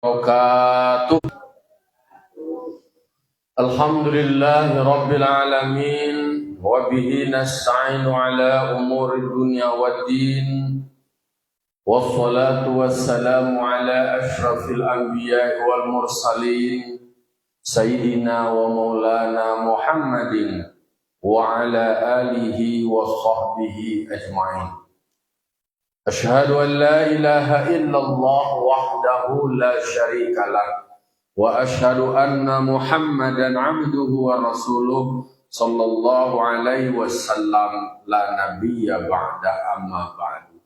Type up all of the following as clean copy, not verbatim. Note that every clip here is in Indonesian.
Wabarakatuh. Alhamdulillahi Rabbil Alamin. Wabihi nasta'inu ala umuri dunya waddin. Wassalatu wassalamu ala ashrafil anbiya wal mursalin. Sayyidina wa maulana Muhammadin. Wa ala alihi wa sahbihi ajma'in. Ashhadu an la ilaha illallah wahdahu la syarika lah. Wa ashhadu anna Muhammadan abduhu wa rasuluh sallallahu alaihi wasallam la nabiyya ba'da amma ba'du.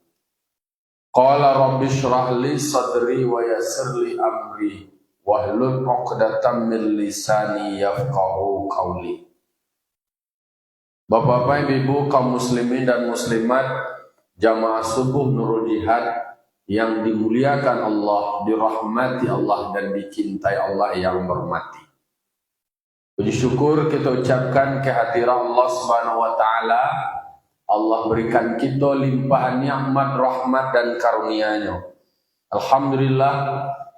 Qala rabbi shrah li sadri wa yassir li amri wahlul 'uqdatam min lisani yafqahu qawli. Bapak-bapak, ibu-ibu, kaum muslimin dan muslimat, jamaah subuh Nurul Jihad yang dimuliakan Allah, dirahmati Allah dan dicintai Allah yang bermati. Puji syukur kita ucapkan kehadiran Allah Subhanahu wa taala. Allah berikan kita limpahan nikmat, rahmat dan karunia-Nya. Alhamdulillah,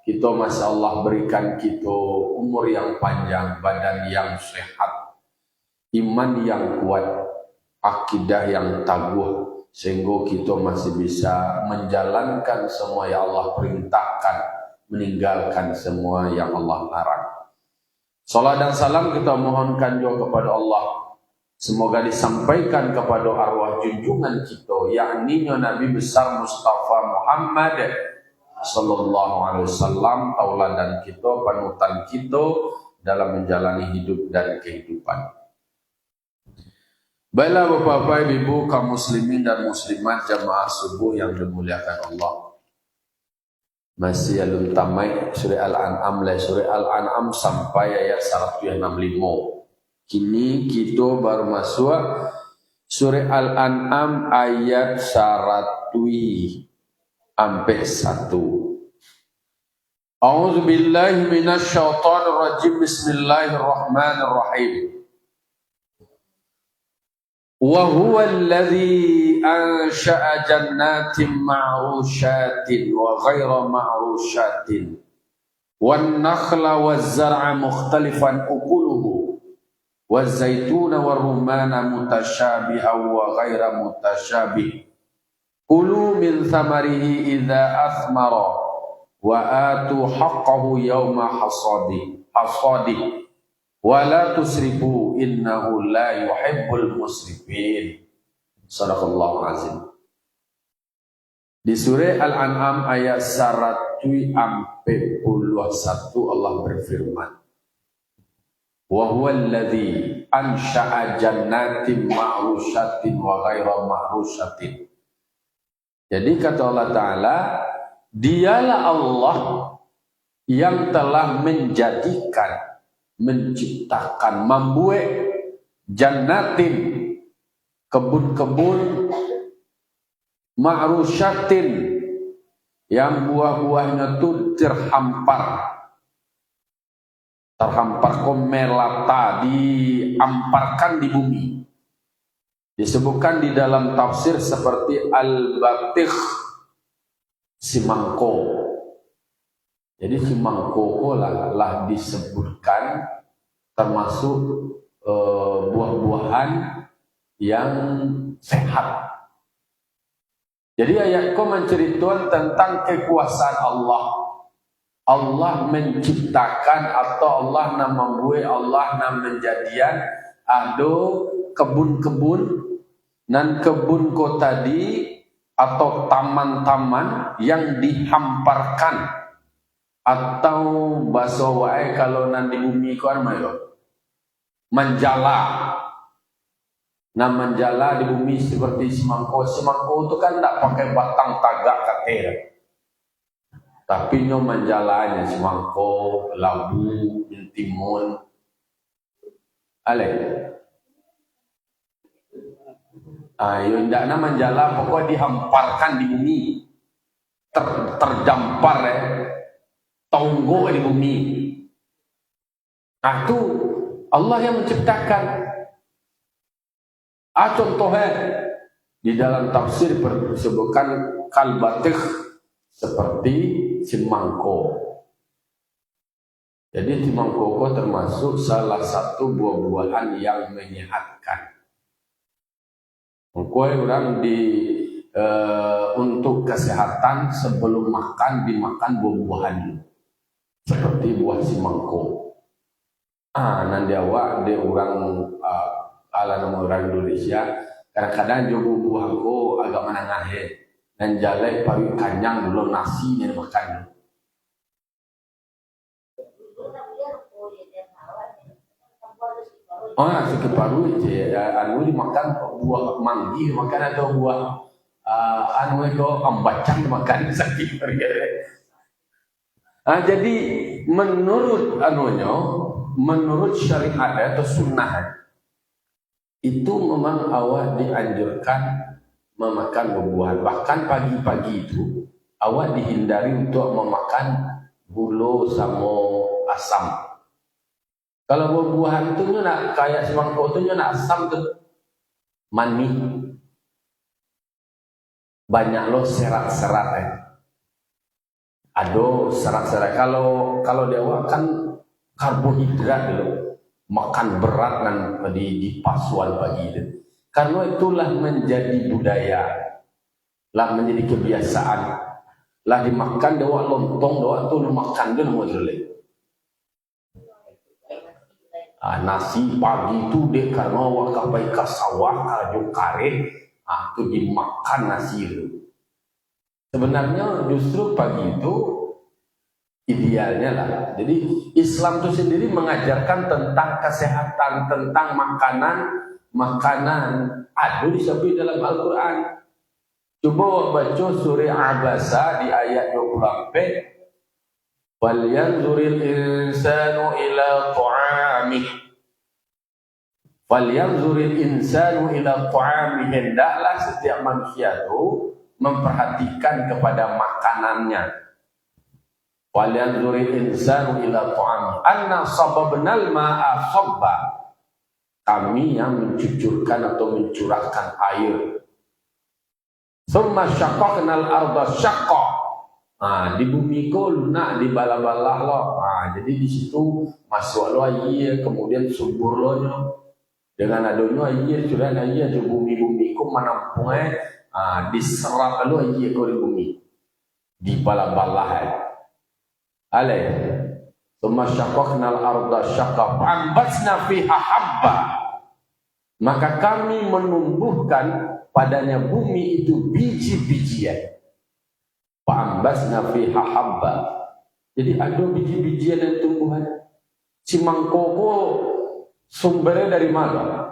kita masya Allah berikan kita umur yang panjang, badan yang sehat, iman yang kuat, akidah yang teguh, sehingga kita masih bisa menjalankan semua yang Allah perintahkan, meninggalkan semua yang Allah larang. Salat dan salam kita mohonkan juga kepada Allah. Semoga disampaikan kepada arwah junjungan kita, yakni Nabi besar Mustafa Muhammad sallallahu alaihi wasallam, tauladan kita, panutan kita dalam menjalani hidup dan kehidupan. Baiklah bapak-bapak, ibu, kaum muslimin dan muslimat, jamaah subuh yang dimuliakan Allah. Masih alun tamai surah Al-An'am, surah Al-An'am sampai ayat 165. Kini kita baru masuk surah Al-An'am ayat 100 sampai 1. A'udzu billahi minasy syaithanir rajim. Bismillahirrahmanirrahim. Wa huwa alladhi ansha'a jannatin ma'rushatin wa ghayra ma'rushatin wan nakhla waz zar'a mukhtalifan ukuluhu waz zaituna war rumana mutasyabihan wa ghayra mutasyabih kulu min thamarihi idza athmara wa atu haqqahu yawma hasadi wa la tusrifu innahu la yuhibbul musrifin. Shadaqallahu azim. Di surah Al-An'am ayat 141 Allah berfirman, wa huwa alladhi ansha'a jannatin ma'rushatin wa ghaira ma'rushatin. Jadi kata Allah Ta'ala, dialah Allah yang telah menjadikan, menciptakan, membuat jannatin, kebun-kebun, ma'rusyatin, yang buah-buahnya itu terhampar melata, diamparkan di bumi. Disebutkan di dalam tafsir seperti al-batikh, simangko. Jadi si mangkoko lah disebutkan termasuk buah-buahan yang sehat. Jadi ayatku menceritakan tentang kekuasaan Allah. Allah menciptakan atau Allah nak membuat, Allah nak menjadian ada kebun-kebun dan kebun ko tadi atau taman-taman yang dihamparkan. Atau bahasa wae kalau nanti bumi kan mayo menjala. Nah menjala di bumi seperti semangko. Semangko itu kan tidak pakai batang tagak kater. Tapi nyo menjalanya semangko, labu, timun. Ale. Ayo ndak na menjala pokok dihamparkan di bumi. Terdampar tonggo di bumi. Nah itu Allah yang menciptakan. Contohnya di dalam tafsir disebutkan kalbatikh seperti semangko. Jadi cimangkoko termasuk salah satu buah-buahan yang menyehatkan. Kue orang untuk kesehatan sebelum makan dimakan buah-buahan seperti buah simangko. Nanti awak dia orang ala nama orang Indonesia kadang-kadang juga buahku agak menengah dan jalek paling kanyang dulu nasi yang makan. Si paru anu dimakan buah manggi makan atau buah anu itu ambacang makan sakit jadi menurut menurut syariat atau sunnah itu memang awak dianjurkan memakan buah-buahan. Bahkan pagi-pagi itu awak dihindari untuk memakan gula sama asam. Kalau buah-buahan itu nak kayak semangkuk itu nak asam tuh manis. Banyak loh serat-serat Aduh serat-serat. Kalau dia kan karbohidrat dulu, makan berat kan di pasuan pagi itu. Karena itulah menjadi budaya, lah menjadi kebiasaan, lah dimakan dewa lontong dewa tuh makan dulu mau nasi pagi itu deh karena wakapai ke sawah kaju karet, itu dimakan nasi itu. Sebenarnya justru pagi itu idealnya lah. Jadi Islam itu sendiri mengajarkan tentang kesehatan, tentang makanan. Ada disebut dalam Al-Quran. Coba baca surah Abasa di ayat 24. Falyanzuril insanu ila ta'amih. Falyanzuril insanu ila ta'amih. Hendaklah setiap manusia itu memperhatikan kepada makanannya. Falyanzuril insanu ila ta'amih. Anna sababnal ma'a sabba. Kami yang mencucurkan atau mencurahkan air. Summa syaqqaqnal arda syaqqa. Di bumi ko lunak di bala-bala lo. Jadi di situ masuk lo air, kemudian subur lo nyo. Dengan adanya air sudah air di bumi ko menampung diserap lo air ko di bumi. Di bala-bala Ale. Summa syaqqaqnal arda syaqqa fa'ambatna fiha habba. Maka kami menumbuhkan padanya bumi itu biji-bijian. Fa'ambasna fiha habba. Jadi ada biji-bijian dan tumbuhan. Cimangkoko sumbernya dari mana?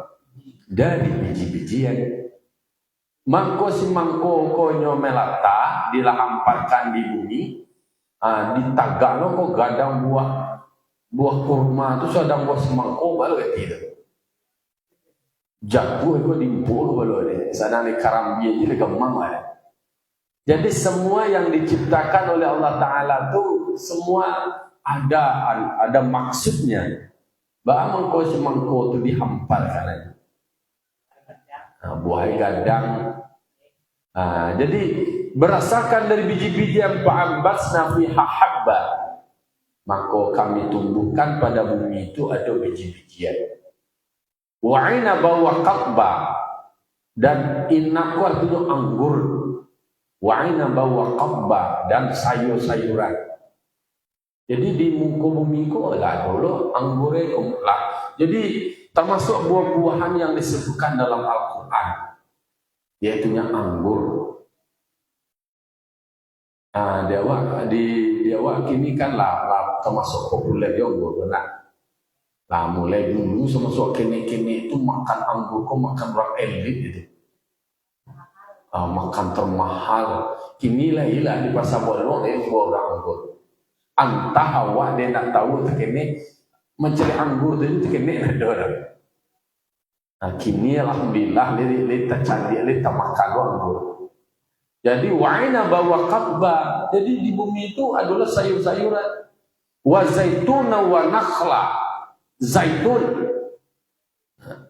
Dari biji-bijian. Mangko simangkoko nyomelata dilamparkan di bumi. Di tagano kok gadang buah kurma itu sedang buah semangko baru gitu. Jatuh itu dimpul baru deh. Sana ni karambi aja kemang lah. Jadi semua yang diciptakan oleh Allah Ta'ala itu semua ada maksudnya. Bahwa mangko semangko itu dihamparkan aja. Buah gadang. Jadi berasakan dari biji-bijian fa'ambasna fiha habba. Maka kami tumbuhkan pada bumi itu ada biji-bijian. Wa inaba wa qadba. Dan inaku artinya anggur. Wa inaba wa qadba dan sayur-sayuran. Jadi di muka bumi ko lah dulu anggure lah. Jadi termasuk buah-buahan yang disebutkan dalam Al-Qur'an yaitu anggur. Dia kini kan lah termasuk populer ya anggur benar. Lah mulai dulu termasuk kini itu makan anggur kok makan orang elit gitu. Makan termahal. Kini lah di pasar bolong orang anggur. Entah awak dia nak tahu kini mencari anggur itu kini ada orang. Kini alhamdulillah dia cari dia makan anggur. Jadi wa'ina bawa qadba. Jadi di bumi itu adalah sayur-sayuran. Wa zaituna wa nakhla. Zaitun.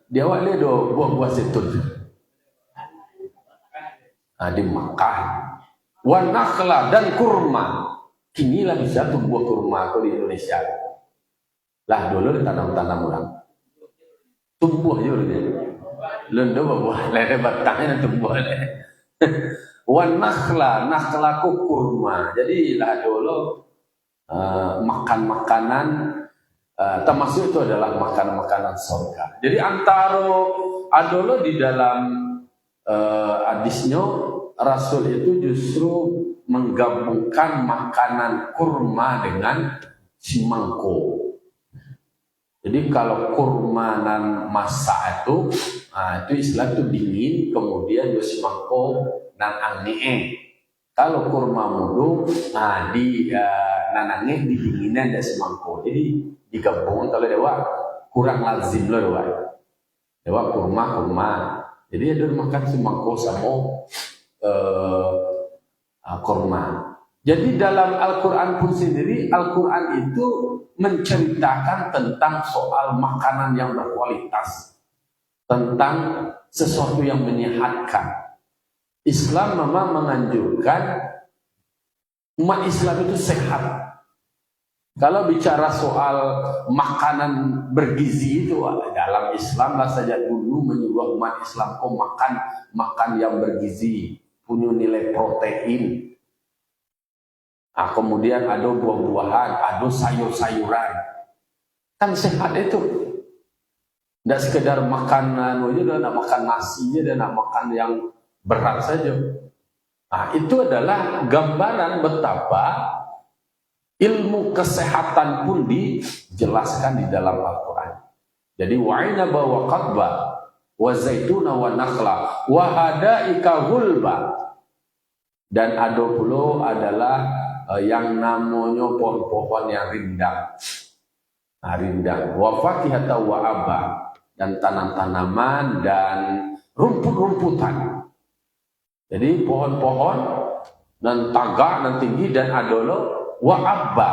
Dia awak lihat buah-buah zaitun. Dimakan. Wa nakhla dan kurma. Kinilah bisa tumbuh kurma di Indonesia. Lah dulu ditanam-tanam orang. Tumbuh je dia. Lendo buah lele batangnya tumbuh le. Wan nakhla ku kurma. Jadi lah dulu makan makanan termasuk itu adalah makanan surga. Jadi antara adolo di dalam hadisnya Rasul itu justru menggabungkan makanan kurma dengan simangko. Jadi kalau kurma dan masak itu istilah itu dingin, kemudian simangko dan angin. Kalau kurma mudu, di nanangnya didinginan dan simangko. Jadi digabung kalau dewa kurang lazim loh dewa kurma. Jadi ada makan simangko sama kurma. Jadi dalam Al-Quran pun sendiri, Al-Quran itu menceritakan tentang soal makanan yang berkualitas, tentang sesuatu yang menyehatkan. Islam memang menganjurkan umat Islam itu sehat. Kalau bicara soal makanan bergizi itu dalam Islam lah saja dulu menyuruh umat Islam makan yang bergizi, punya nilai protein. Kemudian ada buah-buahan, ada sayur-sayuran. Kan sehat itu. Tidak sekedar makanan aja, nak makan nasi aja, nak makan yang berat saja. Itu adalah gambaran betapa ilmu kesehatan pun dijelaskan di dalam Al-Quran. Jadi wa'inaba wa qadba wa zaituna wa nakhla wa hadaika gulba. Dan ada pula adalah yang namanya pohon-pohon yang rindang. Rindang. Wa fakihata wa abba. Dan tanam-tanaman dan rumput-rumputan. Jadi pohon-pohon dan tagak dan tinggi dan adolo wa abba.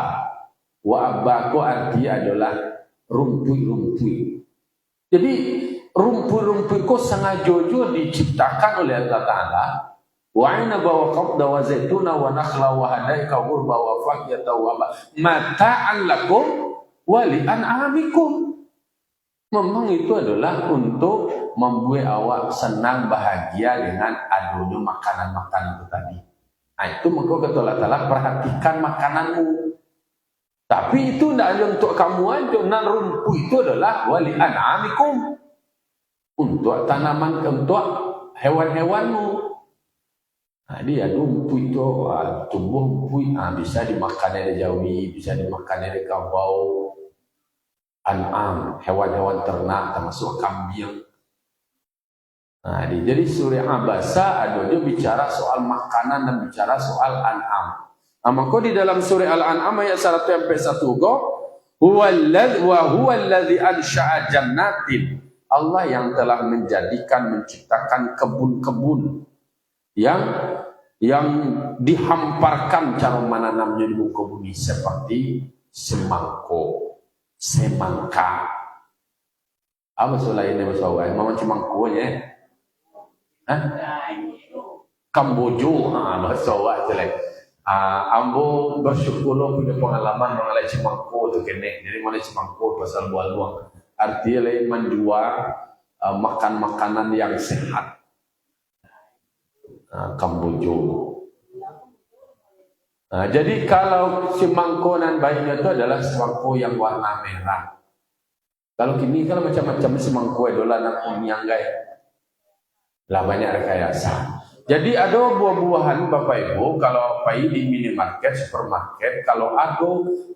Wa abba itu artinya adalah rumput-rumput. Jadi rumput-rumput itu sengaja diciptakan oleh Allah Ta'ala. Wa inaba wa qabda wa zaituna wa nakhla wa hadaika ghurba wa fakiyata wa mata'an lakum wa li an'amikum. Memang itu adalah untuk membuat awak senang bahagia dengan adanya makanan-makanan itu tadi. Itu maka kata Allah Ta'ala, perhatikan makananmu. Tapi itu tidak hanya untuk kamu aja. Nan rumput itu adalah wa li an'amikum. Untuk tanaman, untuk hewan-hewanmu. Dia rumput itu tumbuh rumput bisa dimakan dari jawi, bisa dimakan dari kabau, an'am, hewan-hewan ternak termasuk kambing. Jadi surah Abasa adanya bicara soal makanan dan bicara soal an'am. Maka di dalam surah Al-An'am ayat 1-1 huwallazi ansha'a jannatin. Allah yang telah menciptakan kebun-kebun yang dihamparkan cara menanamnya di muka bumi seperti semangka. Apa selainnya bersawa? Memang semangkonya. Kambojo, bersawa tu lah. Ambo bersyukur punya pengalaman mengenai semangko tu kene. Jadi mengenai semangko pasal buah-buah. Artinya lain menjual makan makanan yang sehat. Kambojo. Jadi kalau semangko nan baiknya itu adalah semangko yang warna merah. Kalau kini kalau macam-macam semangko adalah nak kuning gaya. Lah banyak rekayasa. Jadi ada buah-buahan Bapak Ibu kalau pergi di minimarket, supermarket, kalau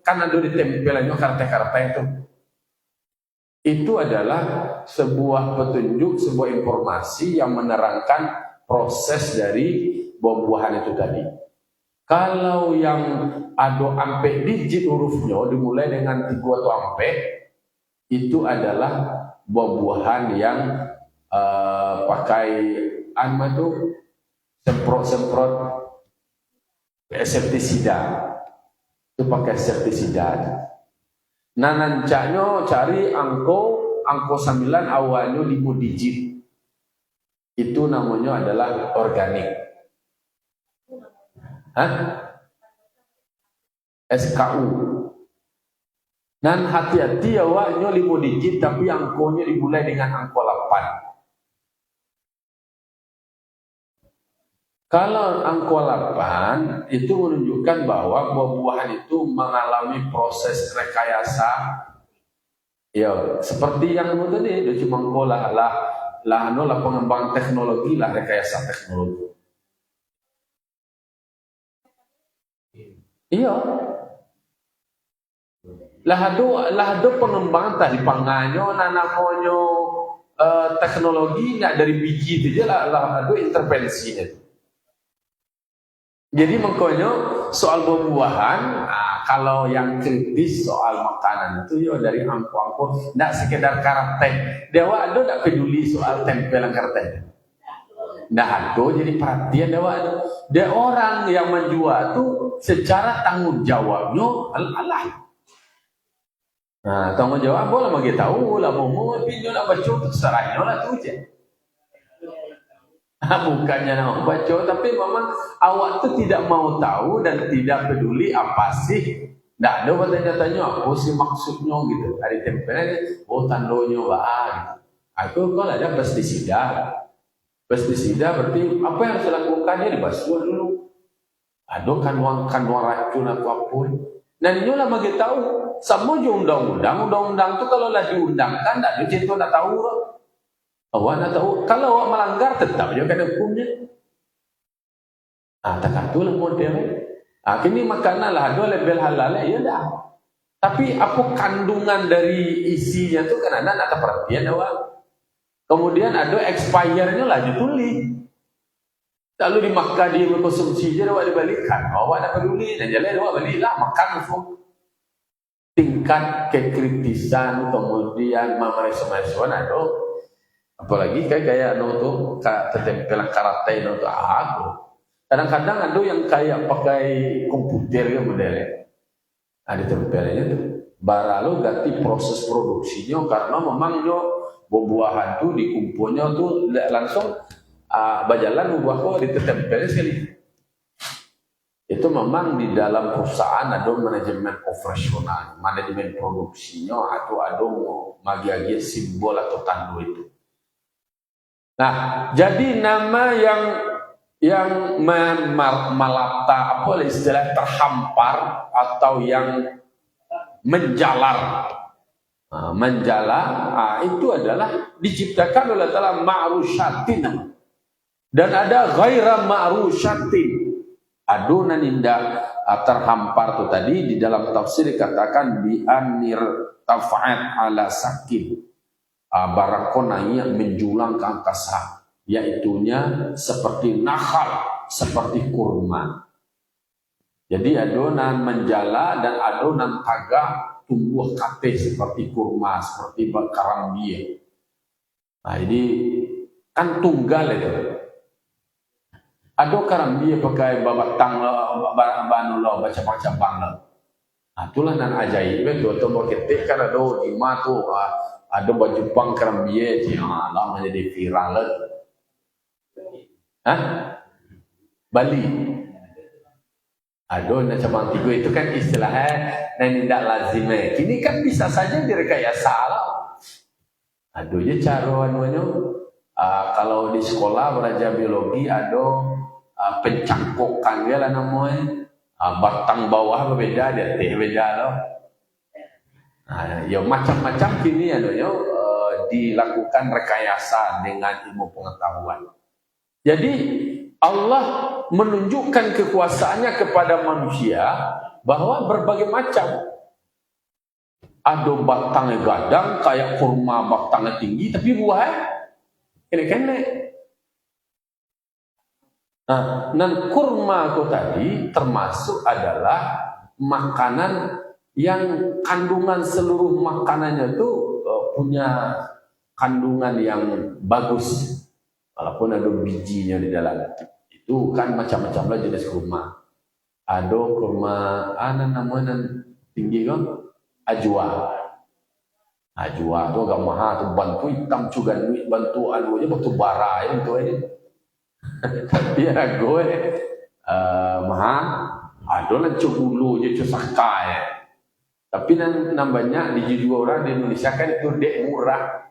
kan ada di tempelannya kartu-kartu itu. Itu adalah sebuah petunjuk, sebuah informasi yang menerangkan proses dari buah-buahan itu tadi. Kalau yang ada ampe digit hurufnya dimulai dengan 3 atau ampe, itu adalah buah-buahan yang pakai semprot sertisida. Itu pakai sertisida. Nancaknya cari angko 9 awalnya 5 digit. Itu namanya adalah organik. SKU. Nan hati-hati awaknya 5 digit tapi angkonya dimulai dengan angko 8. Kalau angko 8 itu menunjukkan bahwa buah-buahan itu mengalami proses rekayasa. Ya, seperti yang tadi itu cuma angko lah pengembang teknologi lah rekayasa teknologi. Iya. Lah do pengembang tadi panganyo nanamonyo teknologi nggak dari biji itu aja lah do intervensinya. Jadi makanya soal buah-buahan, kalau yang kritis soal makanan itu ya dari angko-angko, tidak sekedar karakter. Dewa itu tidak peduli soal tempelan karakter. Nah, itu jadi perhatian dewa itu. Dia orang yang menjual itu secara tanggung jawabnya Allah. Nah, tanggung jawab boleh bagi tahu lah mau pinjol lah baca terserahnya lah tu je. Bukannya nak baca, tapi memang awak tu tidak mau tahu dan tidak peduli apa sih. Tak ada bertanya-tanya apa sih maksudnya gitu. Hari tempelnya, oh tandonya gitu. Aku kalau ada pestisida. Pestisida berarti apa yang harus dilakukannya dibasuh dulu. Ada kandungan racun atau apapun. Dan ini lah bagi tahu. Sama je undang-undang tu kalau lah diundangkan, tak ada cerita nak tahu. Awak nak tahu, kalau awak melanggar tetap je kena hukumnya. Tak katulah model. Kini makanan lah, ada label halal ya dah. Tapi apa kandungan dari isinya tu kan anda nak perhatian awak. Kemudian ada expirednya lah ditulis. Lalu dimakan dia berkonsumsi je awak dibalikan. Awak nak peduli dan jalan awak baliklah makan tu. Tingkat kekritisan kemudian memeriksa-meriksa ada. Apalagi kayak tu ketempelan karakter tu aku. Kadang-kadang ada yang kayak pakai komputer ke modelnya. Ada tempelnya tu. Baru ganti proses produksinya karena memang buah-buahan tu dikumpulnya tu langsung berjalan buah kau ditempelnya sekali. Itu memang di dalam perusahaan ada manajemen operasional, manajemen produksinya atau ada magi-magi simbol atau tanda itu. Nah, jadi nama yang melata apa istilah terhampar atau yang menjalar. Itu adalah diciptakan oleh Allah ma'rusyatin. Dan ada ghaira ma'rusyatin. Adonan indah terhampar tu tadi di dalam tafsir dikatakan bi anir tafa'at ala sakin. Barang konai yang menjulang ke angkasa, yaitunya seperti nakhal, seperti kurma. Jadi adonan menjala dan adonan tagak tumbuh kate seperti kurma, seperti karambia. Jadi kan tunggal itu. Ada karambia pakai babatang banu lo baca-baca lah. Itulah nan ajaib itu atau ketik kan ada lima tu ada baju pang karambia lah menjadi viral. Bali. Ada macam tiga itu kan istilahnya dan tidak lazim. Kini kan bisa saja direkayasa lah. Ada je cara anunya. Kalau di sekolah belajar biologi ada pencangkokan dia lah namanya. Batang bawah berbeda, dia beda loh. Ya macam-macam kini dilakukan rekayasa dengan ilmu pengetahuan. Jadi Allah menunjukkan kekuasaannya kepada manusia bahwa berbagai macam. Ada batangnya gadang kayak kurma batangnya tinggi tapi buahnya kene-kene. Dan kurma itu tadi termasuk adalah makanan yang kandungan seluruh makanannya itu punya kandungan yang bagus. Walaupun ada bijinya di dalam. Itu kan macam-macam lah jenis kurma. Ada kurma namanya tinggi kan? Ajwa. Ajwa tu agak mahal tu bantu hitam juga duit bantu alunya bantu bara itu aja. Tapi aku mahal. Ada lah cebulu je cesakai. Tapi nambahnya di dua orang di Indonesia kan itu dek murah.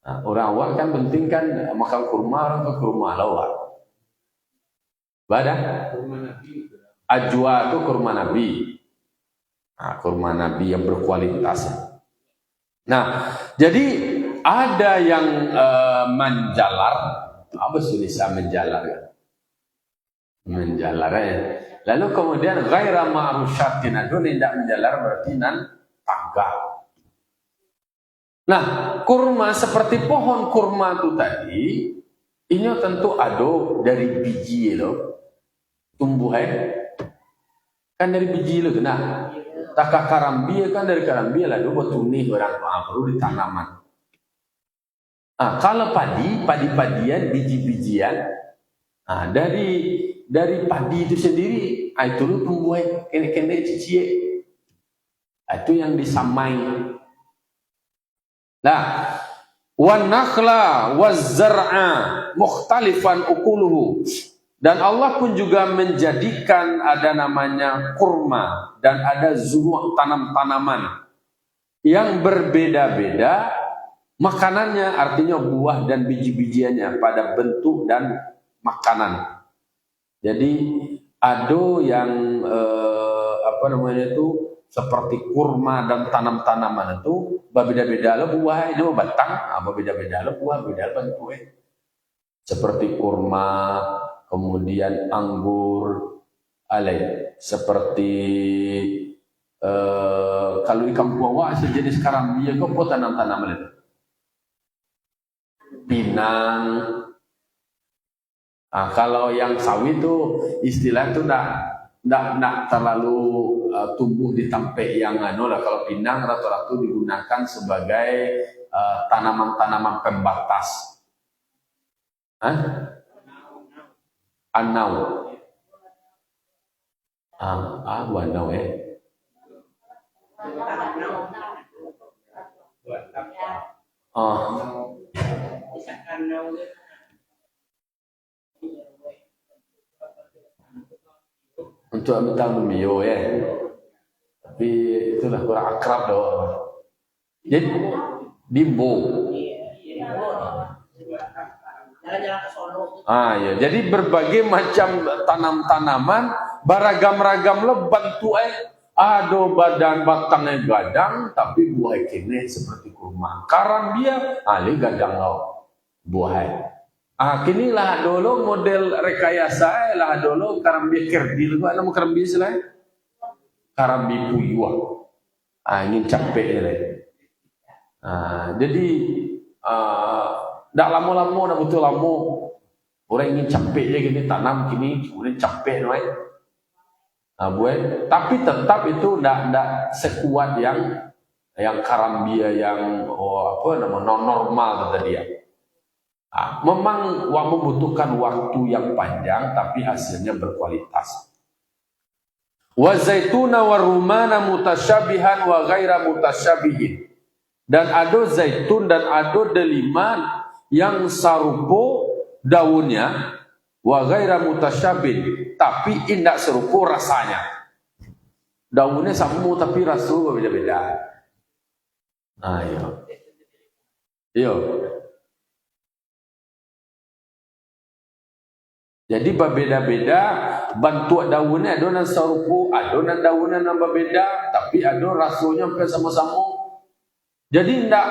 Nah, orang awak kan penting kan makan kurma, orang ke kurma lawak. Badah? Ajwa itu kurma Nabi. Nah, kurma Nabi yang berkualitas. Nah, jadi ada yang menjalar. Apa sih bisa menjalar? Menjalar ya. Lalu kemudian ghaira ma'rusyatin, itu tidak menjalar berarti nan tangga. Nah, kurma seperti pohon kurma itu tadi, ini tentu ado dari biji loh. Tumbuh kan dari biji loh kena. Taka karambia kan dari karambia lalu betunih orang perlu ditanaman. Nah, kalau padi-padian, biji-bijian, nah, dari padi itu sendiri, itu lu tumbuh kene-kene cicie. Itu yang disamai. Nah, wan nakhla waz zar'a mukhtalifan ukuluhu. Dan Allah pun juga menjadikan ada namanya kurma dan ada zuru' tanam-tanaman yang berbeda-beda makanannya, artinya buah dan biji-bijiannya pada bentuk dan makanan. Jadi ada yang apa namanya itu seperti kurma dan tanam-tanaman itu berbeda-beda lah buah itu batang, berbeda-beda lah buah, beda bentuk. Seperti kurma, kemudian anggur, seperti kalau di kampung awak sejenis karambia kok tanam-tanaman itu. Pinang. Nah, kalau yang sawi itu istilah itu tidak terlalu tumbuh di tempat yang lah. Kalau pinang rata-rata digunakan sebagai tanaman-tanaman pembatas. Anau. Wanau untuk minta mio tapi itulah kurang akrab doang. Jadi bimbo. Ya. Jadi berbagai macam tanam-tanaman beragam-ragam leban tu ada badan batangnya gadang tapi buah kene seperti kurma. Karambia gadang lo buah. Kini lah dulu model rekayasa lah dulu karambia kerdil gua nama karambia selain karambi puyuh. Ingin capek jadi dah lama-lama dah betul lama orang ingin capek je gini tanam kini kemudian capek right? Tapi tetap itu tidak sekuat yang karambia yang non normal kata dia. Memang membutuhkan waktu yang panjang tapi hasilnya berkualitas. Wa zaituna wa rumana mutasyabihan wa ghaira mutasyabihin. Dan ada zaitun dan ada deliman yang sarupo daunnya wa ghaira mutasyabih tapi indak serupa rasanya. Daunnya sama tapi rasanya beda-beda. Yo. Jadi berbeda-beda bentuk daunnya, ada yang serupa, ada yang daunnya yang berbeda, tapi ada rasanya hampir sama-sama. Jadi tidak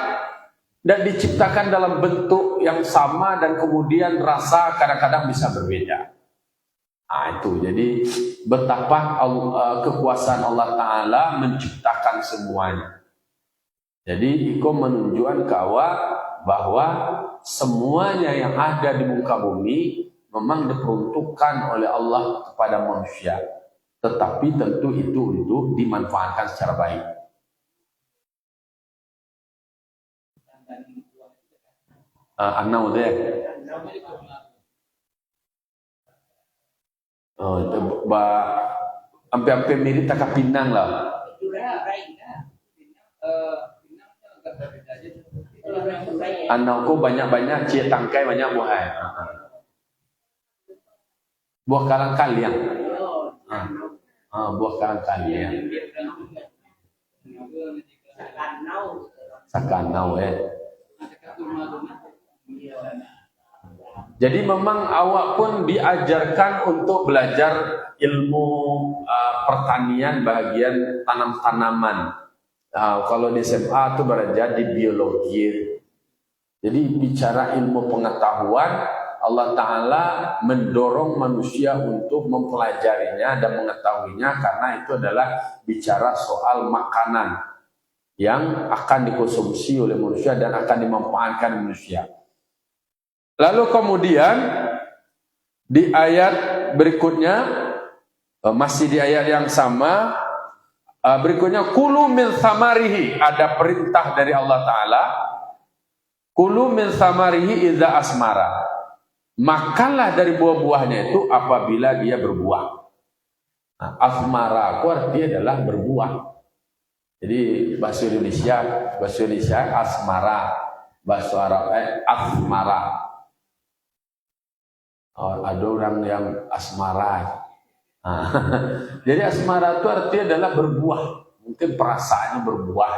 diciptakan dalam bentuk yang sama dan kemudian rasa kadang-kadang bisa berbeda. Itu jadi betapa kekuasaan Allah Ta'ala menciptakan semuanya. Jadi Iko menunjukkan ke awak bahwa semuanya yang ada di muka bumi memang diperuntukkan oleh Allah kepada manusia. Tetapi tentu itu untuk dimanfaatkan secara baik. Anau deh. Itu hampir mirip tak Pinang lah. Anau ko banyak-banyak cie tangkai banyak buah. Buah karang kaliang. Buah karang kaliang. Sakanau Jadi memang awak pun diajarkan untuk belajar ilmu pertanian bagian tanam-tanaman. Kalau di SMA itu belajar di biologi. Jadi bicara ilmu pengetahuan, Allah Ta'ala mendorong manusia untuk mempelajarinya dan mengetahuinya karena itu adalah bicara soal makanan yang akan dikonsumsi oleh manusia dan akan dimanfaatkan manusia. Lalu kemudian di ayat berikutnya, masih di ayat yang sama, berikutnya kulu min samarihi, ada perintah dari Allah Ta'ala, kulu min samarihi idza asmara, makanlah dari buah-buahnya itu apabila dia berbuah. Nah, asmara itu artinya adalah berbuah. Jadi bahasa Indonesia asmara, bahasa Arab asmara. Ada orang yang asmara. Nah, jadi asmara itu artinya adalah berbuah. Mungkin perasaannya berbuah.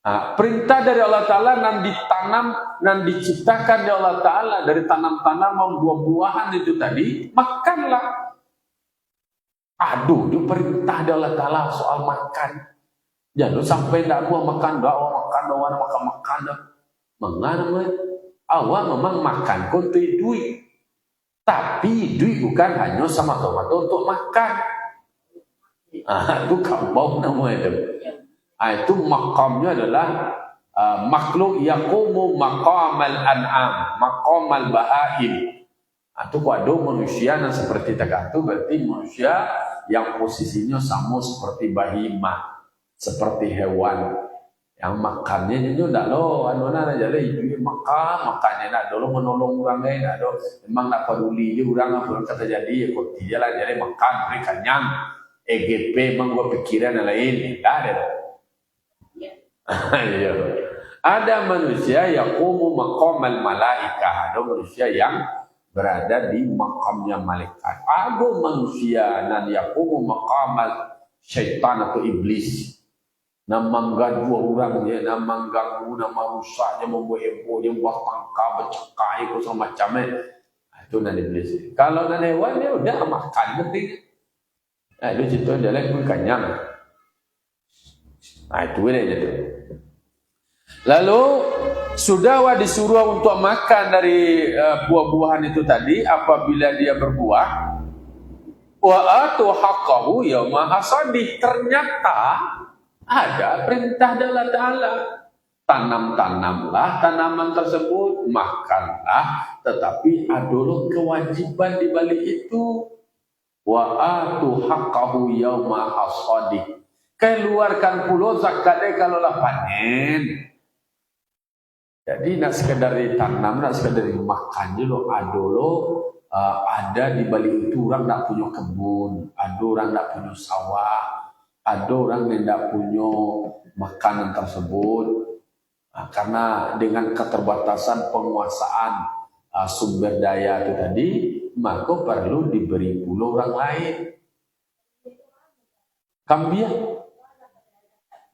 Nah, perintah dari Allah Ta'ala nan ditanam, nan diciptakan dari Allah Ta'ala dari tanam-tanaman buah-buahan itu tadi, makanlah. Aduh, itu perintah dari Allah Ta'ala soal makan. Jangan sampai tidak gua makan, makan. Mengapa? Awak memang makan kau duit. Tapi duit bukan hanya sama tomato untuk makan. Itu kambau namanya itu. Itu makamnya adalah makhluk yaqumu maqamal an'am, maqamal bahaim. Itu ada manusia yang seperti itu berarti manusia yang posisinya sama seperti bahimah, seperti hewan yang makannya itu tidak loh, jadi itu makannya tidak dulu menolong orang lain, memang tak peduli dia orang apa kata jadi ikut dia lah, jadi makan beri kenyang, EGP memang gua pikiran yang lain, tidak ada. Ada manusia yang umum maqamal malaikah, ada manusia yang berada di makamnya malaikat, ada manusia yang yaqumu maqamal syaitan atau iblis. Nama mengganggu orang dia, nama mengganggu, nama rusaknya, membuat heboh, dia buat tangka, bercekai, kosong macamnya. Itu nanti iblis. Kalau nanti hewan dia udah makan penting. Itu situ dia lagi pun kenyang. Itu dia itu. Lalu sudah disuruh untuk makan dari buah-buahan itu tadi apabila dia berbuah. Wa atu haqqahu yauma hasadih, ternyata ada perintah dari Allah Ta'ala. Tanamlah tanaman tersebut, makanlah, tetapi adalah kewajiban di balik itu. Wa atu haqqahu yauma hasadih, keluarkan pula zakatnya kalau lah panen. Jadi nak sekedar ditanam, nak sekedar dimakan dulu, ada di balik itu orang nak punya kebun, ada orang nak punya sawah. Ada orang yang tidak punya makanan tersebut karena dengan keterbatasan penguasaan sumber daya itu tadi, maka perlu diberi pula orang lain. Kambia.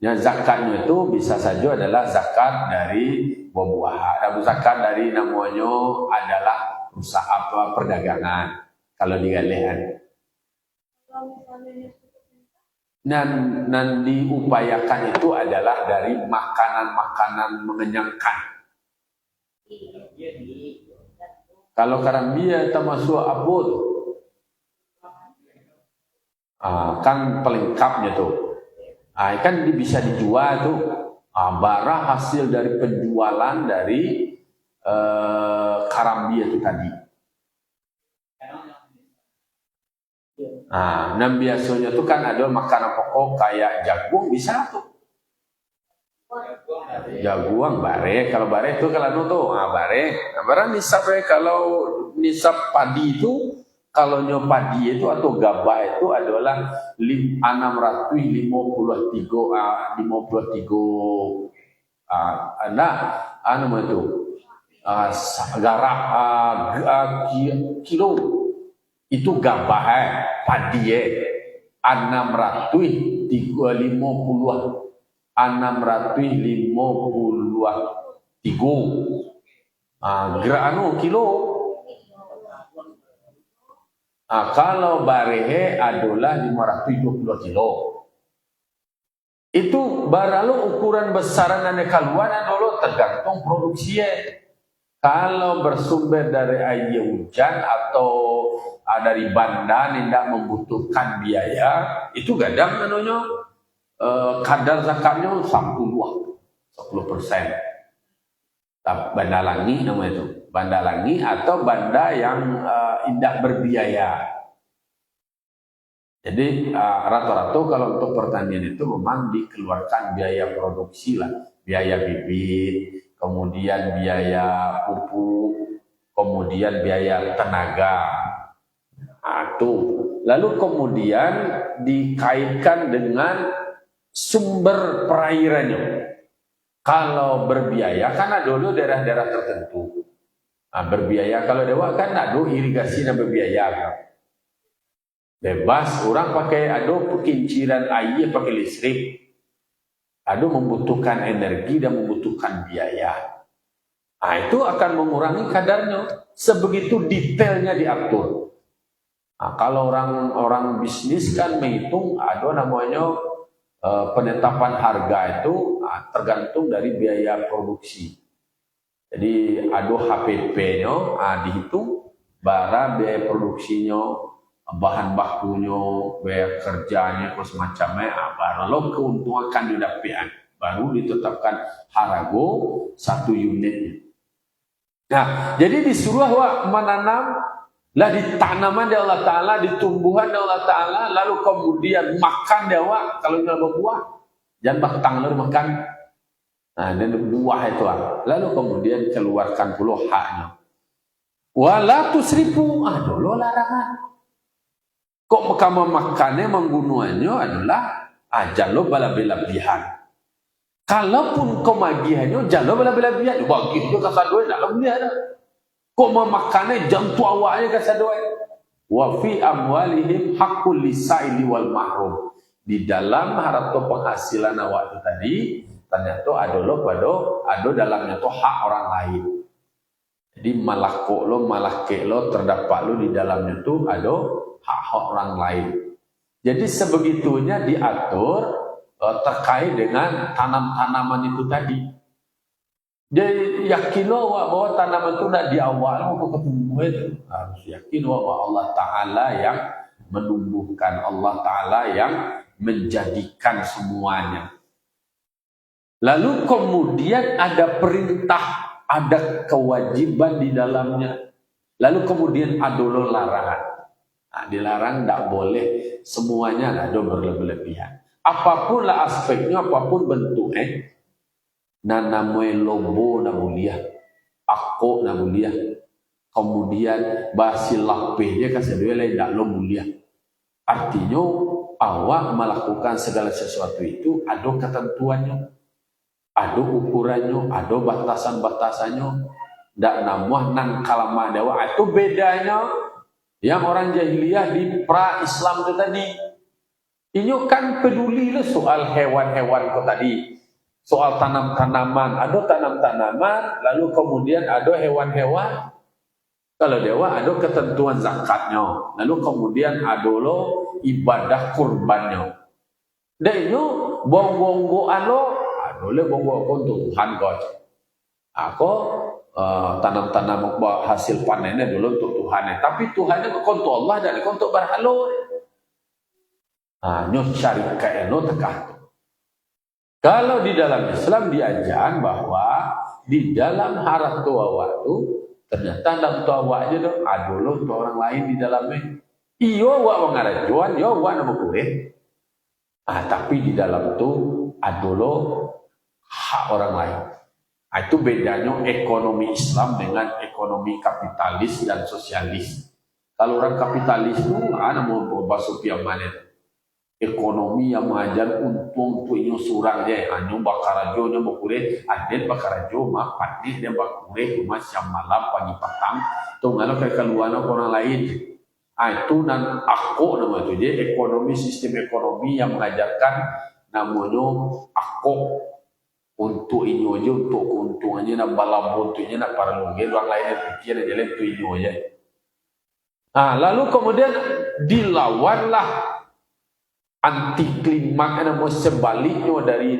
Yang zakatnya itu bisa saja adalah zakat dari buah-buahan. Zakat dari namanya adalah usaha perdagangan kalau digalehan. Dan diupayakan itu adalah dari makanan-makanan mengenyangkan. Kalau karambia termasuk abut, kan pelengkapnya tuh. Kan bisa dijual tuh. Barang hasil dari penjualan dari karambia itu tadi. Dan biasanya tuh kan ada makanan pokok kayak jagung bisa tuh. Jagung bare, kalau bare itu kalau tuh bare. Barang nisab kalau nisab padi itu, kalau nyo padi itu atau gabah itu adalah 653 itu kilo. Itu gabah padi 650. 653 gerak kilo. Kalau barehe adalah 520 kilo. Itu baralu ukuran besaran dan keluar dulu tergantung produksinya. Kalau bersumber dari air hujan atau dari banda tidak membutuhkan biaya, itu gadang kadar zakatnya 10%. Banda langi namanya itu. Banda langi atau banda yang tidak berbiaya. Jadi rata-rata kalau untuk pertanian itu memang dikeluarkan biaya produksi lah, biaya bibit, kemudian biaya pupuk, kemudian biaya tenaga. Lalu kemudian dikaitkan dengan sumber perairannya. Kalau berbiaya kan ada dulu daerah-daerah tertentu. Berbiaya kalau dewa kan ada irigasi dan berbiaya. Bebas orang pakai pekinciran air pakai listrik. Membutuhkan energi dan membutuhkan biaya. Itu akan mengurangi kadarnya. Sebegitu detailnya diatur. Kalau orang bisnis kan menghitung namanya penetapan harga itu tergantung dari biaya produksi. Jadi HPP-nya dihitung bara biaya produksinya, bahan bakunya, biaya kerjanya, semacamnya, baru keuntungan akan didapatkan, baru ditetapkan harga satu unitnya. Nah, jadi disuruh menanam lah di tanaman dari Allah Ta'ala, di tumbuhan dari Allah Ta'ala, lalu kemudian makan dewa, kalau nggak berbuah, jangan batang lalu makan. Dan buah itu lalu kemudian keluarkan puluh haknya. Wala tusrifu, dulu larangan. Kok kamu makannya menggunuannya adalah jalo bala-belabihan. Kalaupun kemagihannya jalo bala-belabihan, bagi itu kasar duit tak boleh ada. Kok memakannya jam tu awaknya kasar duit. Wa fi amwalihim haqqul lisaili wal mahrum. Di dalam harta penghasilan awak itu tadi ternyata ada dalamnya tu hak orang lain. Jadi malake lo terdapat lo di dalamnya tu ada hak orang lain. Jadi sebegitunya diatur terkait dengan tanam-tanaman itu tadi. Jadi yakin bahwa tanaman itu tidak di awal mau ketemu itu. Harus yakin bahwa Allah Ta'ala yang menumbuhkan, Allah Ta'ala yang menjadikan semuanya. Lalu kemudian ada perintah, ada kewajiban di dalamnya. Lalu kemudian ada larangan. Dilarang tidak boleh semuanya ada berlebihan. Apapun lah aspeknya, apapun bentuknya, nanamwe lobo na mulia, ako na mulia, kemudian basil lapeh dia kasih dua lain tidak lo mulia. Artinya awak melakukan segala sesuatu itu ada ketentuannya, ada ukurannya, ada batasan-batasannya. Tidak namuah nang kalama dewa itu bedanya. Yang orang jahiliyah di pra-Islam itu tadi. Ini kan peduli lah soal hewan-hewan itu tadi. Soal tanam-tanaman. Ada tanam-tanaman, lalu kemudian ada hewan-hewan. Kalau dewa ada ketentuan zakatnya. Lalu kemudian ada lo ibadah kurbannya. Dan ini bong-bonggoan lo, ada lo bong-bonggoan untuk Tuhan kau. Aku tanam-tanam hasil panennya dulu untuk Tuhan, tapi Tuhannya untuk Allah dan untuk berhala. Nyo cari kaino tekah. Kalau di dalam Islam diajarkan bahwa di dalam harap tua waktu ternyata dalam tua waktu itu ada lo untuk orang lain di dalamnya. Iyo wak mengarajuan, yo wak nama gue. Tapi di dalam itu ada lo hak orang lain. Itu bedanya ekonomi Islam dengan ekonomi kapitalis dan sosialis. Kalau orang kapitalis itu mau bahasa piamanet. Ekonomi yang mengajar untung punya surang je. Anyo bakarajo nya bakure, aden bakarajo mah patih dia bakure cuma siang malam pagi petang. Tuh ngalo kayak keluar orang lain. Itu nan aku nama itu je ekonomi, sistem ekonomi yang mengajarkan namanya akok untuk ini aja, untuk keuntungannya, nak balam untuknya, nak para lungi, orang lainnya pikir aja lah itu ini aja. Nah, lalu kemudian dilawanlah anti klimaks nama sebaliknya dari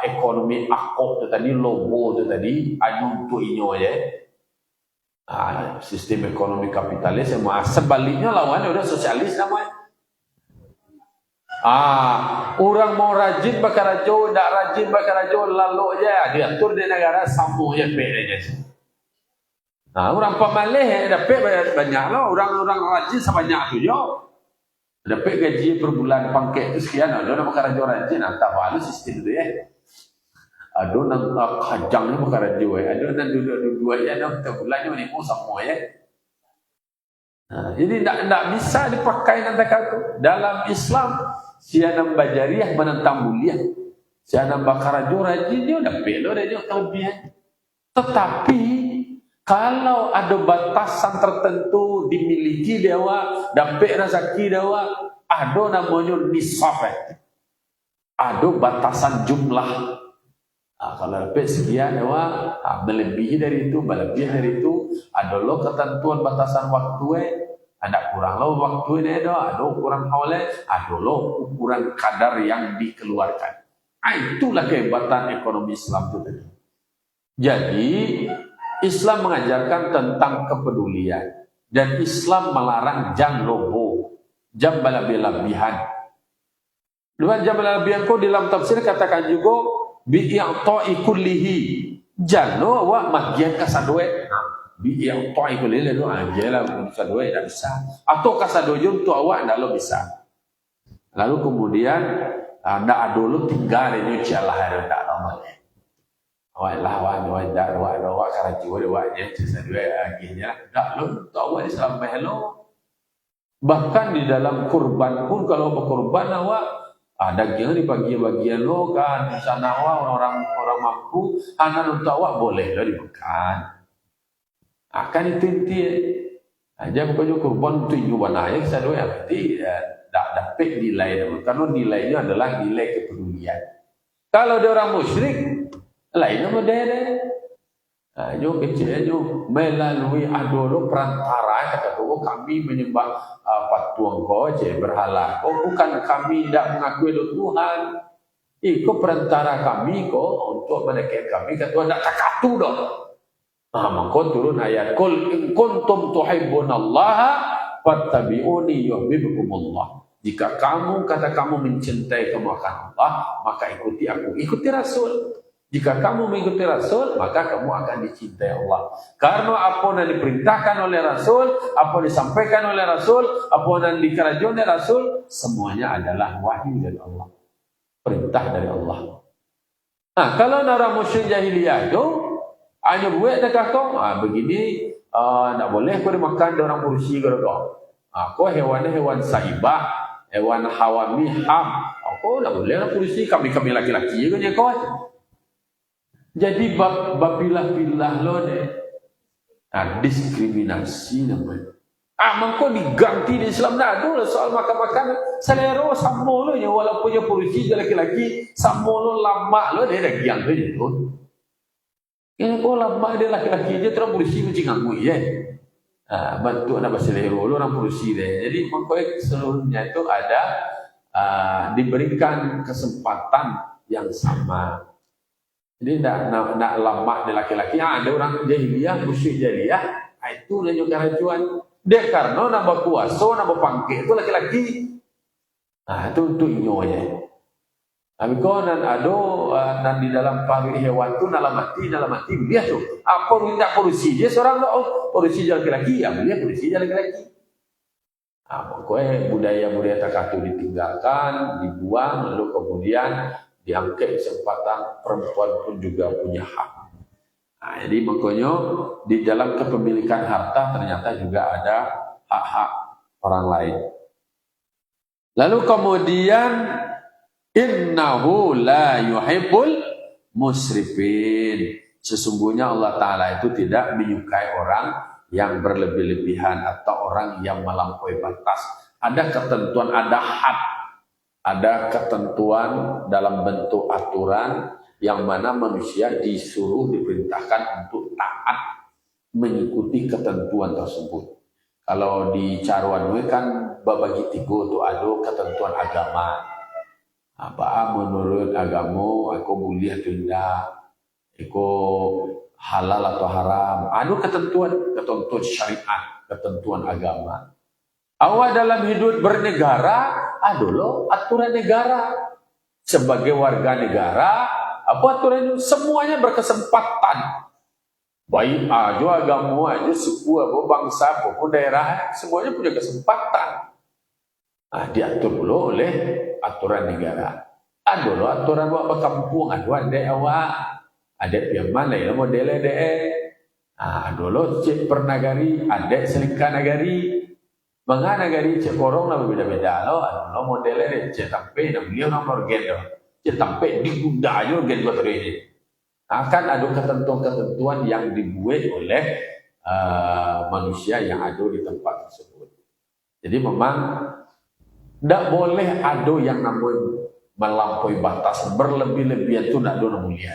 ekonomi akok itu tadi, logo itu tadi, hanya untuk ini aja. Sistem ekonomi kapitalis semua sebaliknya lawannya udah sosialis namanya. Orang mau rajin bakar rajo, tidak rajin bakar rajo, lalu aja diatur di negara sambu aja bedanya. Orang pemalih dapat banyak loh, orang rajin sebanyak tu jo. Dapat gaji per bulan pangkat itu sekian, ada nak bakar rajo rajin, tak balu sistem tu ya. Ada nak kajang ni bakar rajo, ada nak dua-dua ya, nak bulannya ni pun semua ya. Jadi tidak bisa dipakai nanti kata dalam Islam. Siapa bajariah menentang mulia, siapa bakar rajo rajin dia udah belo dia kelebihan. Tetapi kalau ada batasan tertentu dimiliki dewa, dapat rezeki dewa, ada namanya nisab, ada batasan jumlah. Kalau dapat sekian dewa, melebihi dari itu, ada lo ketentuan batasan waktu. Ada kurang lo waktu ini ada ukuran haule, ada lo ukuran kadar yang dikeluarkan. Itulah kehebatan ekonomi Islam itu tadi. Jadi Islam mengajarkan tentang kepedulian dan Islam melarang jam lobo, jam balab-balabihan. Dua jam balab-balabihan ko dalam tafsir katakan juga bi'i'ta'i kullihi. Jano wa magian kasadwe. Yang toh itu lele tu aja lah bisa dua tidak bisa atau kasadojo untuk awak tidak lo bisa. Lalu kemudian tidak ada lo tinggal ini cialah ada tidak lama. Awak lawan awak karena jiwa awaknya bisa dua akhirnya tidak lo untuk awak Islam melo. Bahkan di dalam kurban pun kalau berkurban awak ada daging di bagian lo kan di sana awak orang mampu anak untuk awak boleh lo dimakan. Akan itu inti aja pokoknya kurban tujuh warna yang saya doa berarti tak dapat nilai karena nilainya adalah nilai kepedulian. Kalau dia orang musyrik lainnya modern. Jo kecil jo melalui adolo perantara kata tu kami menyembah patung ko je berhala. Bukan kami tidak mengakui Tuhan. Itu perantara kami ko untuk menekan kami kata tidak takatu dah. Maka turun ayat qul in kuntum tuhibbunallaha fattabi'uni yuhibbukumullah. Jika kamu mencintai kamu akan Allah, maka ikuti aku, ikuti Rasul. Jika kamu mengikuti Rasul, maka kamu akan dicintai Allah. Karena apa yang diperintahkan oleh Rasul, apa yang disampaikan oleh Rasul, apa yang dikerjakan oleh Rasul, semuanya adalah wahyu dari Allah. Perintah dari Allah. Kalau orang musyrik jahiliyah itu hanya buat dekat kau, begini, tak boleh kau dimakan orang kursi kau. Kau hewan saibah, hewan hawami ham, kau tak boleh orang kursi kami laki-laki je kau. Jadi bapilah-pilah lo deh, diskriminasi namanya. Maka diganti di Islam tak ada soal makan-makan selera sama lo je walaupun dia kursi je laki-laki, sama lo lama lo deh dah giang je tu. Ini lama dia laki-laki je terus polisi macam ngangui ya. Bantu anak berselero orang polisi deh. Jadi makanya seluruhnya itu ada diberikan kesempatan yang sama. Jadi nak lama dia laki-laki. Ada orang jahiliyah, musyrik jahiliyah, itu dia juga kerajuan. Dia karena nak berkuasa, nak berpangkit itu laki-laki. Itu untuk inyo ya. Tapi kau nan di dalam pari hewan tu dalam mati dia tu. Apa minta polisi dia seorang polisi jalan laki-laki ya dia polisi jalan laki-laki. Pokoknya budaya takatu ditinggalkan, dibuang, lalu kemudian diangkat kesempatan perempuan pun juga punya hak. Jadi makanya di dalam kepemilikan harta ternyata juga ada hak-hak orang lain. Lalu kemudian innahu la yuhibbul musrifin. Sesungguhnya Allah Ta'ala itu tidak menyukai orang yang berlebih-lebihan atau orang yang melampaui batas. Ada ketentuan, ada had. ada ketentuan dalam bentuk aturan yang mana manusia disuruh diperintahkan untuk taat mengikuti ketentuan tersebut. Kalau di Carwanwe kan babagi tigo tu ada ketentuan agama. Apa menurut agama aku boleh atau tidak, aku halal atau haram. Ada ketentuan syariat, ketentuan agama. Awak dalam hidup bernegara, ada loh aturan negara. Sebagai warga negara, apa aturan itu? Semuanya berkesempatan. Baik aja agama aja, suku apa, bangsa apa, daerah, semuanya punya kesempatan. Nah, diatur dulu oleh aturan negara. Ada loh aturan buat kampung, ada awak, ada yang mana yang modelnya ada loh cek pernagari, ada selingkah nagari. Mga nagari cek korong lah berbeda-beda loh, ada loh modelnya cek sampai nak beliau nomor gen loh, cek sampai digunda aja gen buat ini. Akan ada ketentuan-ketentuan yang dibuat oleh manusia yang ada di tempat tersebut. Jadi memang tidak boleh ada yang namanya melampaui batas, berlebih-lebihan itu tidak ada namanya.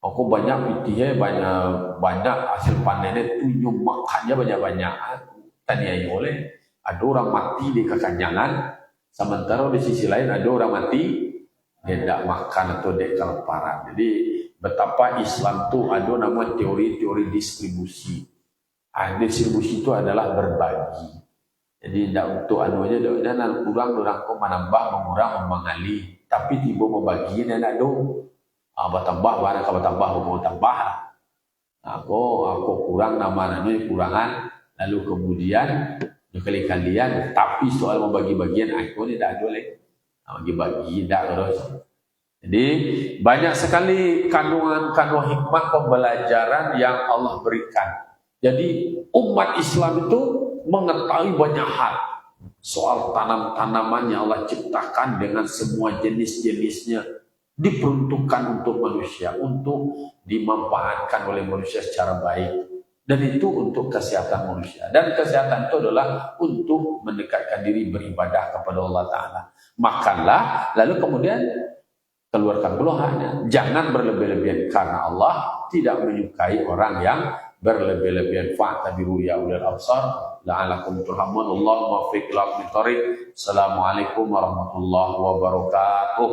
Aku banyak pitihnya, banyak hasil panennya, tujuh makannya banyak-banyak. Taniai oleh ada orang mati di kekanjangan, sementara di sisi lain ada orang mati dia tidak makan atau dia kelaparan. Jadi betapa Islam itu ada nama teori-teori distribusi. Distribusi itu adalah berbagi. Jadi tidak untuk anunya dan kurang orang kok menambah mengurang mengalih, tapi tiba membagi dan ada bertambah barang kau bertambah mau tambah. Aku kurang nama namanya kurangan. Lalu kemudian kali-kalian, tapi soal membagi-bagian aku tidak ada lagi. Bagi-bagi tidak terus. Jadi banyak sekali kandungan hikmah pembelajaran yang Allah berikan. Jadi umat Islam itu mengetahui banyak hal soal tanam-tanaman yang Allah ciptakan dengan semua jenis-jenisnya, diperuntukkan untuk manusia, untuk dimanfaatkan oleh manusia secara baik. Dan itu untuk kesehatan manusia. Dan kesehatan itu adalah untuk mendekatkan diri beribadah kepada Allah Ta'ala. Makanlah, lalu kemudian keluarkan peluangnya. Jangan berlebih-lebihan, karena Allah tidak menyukai orang yang berlebih-lebihan. Fa'tabiru ya ulil absar la'alakum turhamun. Allahumma fiqh ila aqli tariq. Assalamualaikum warahmatullahi wabarakatuh.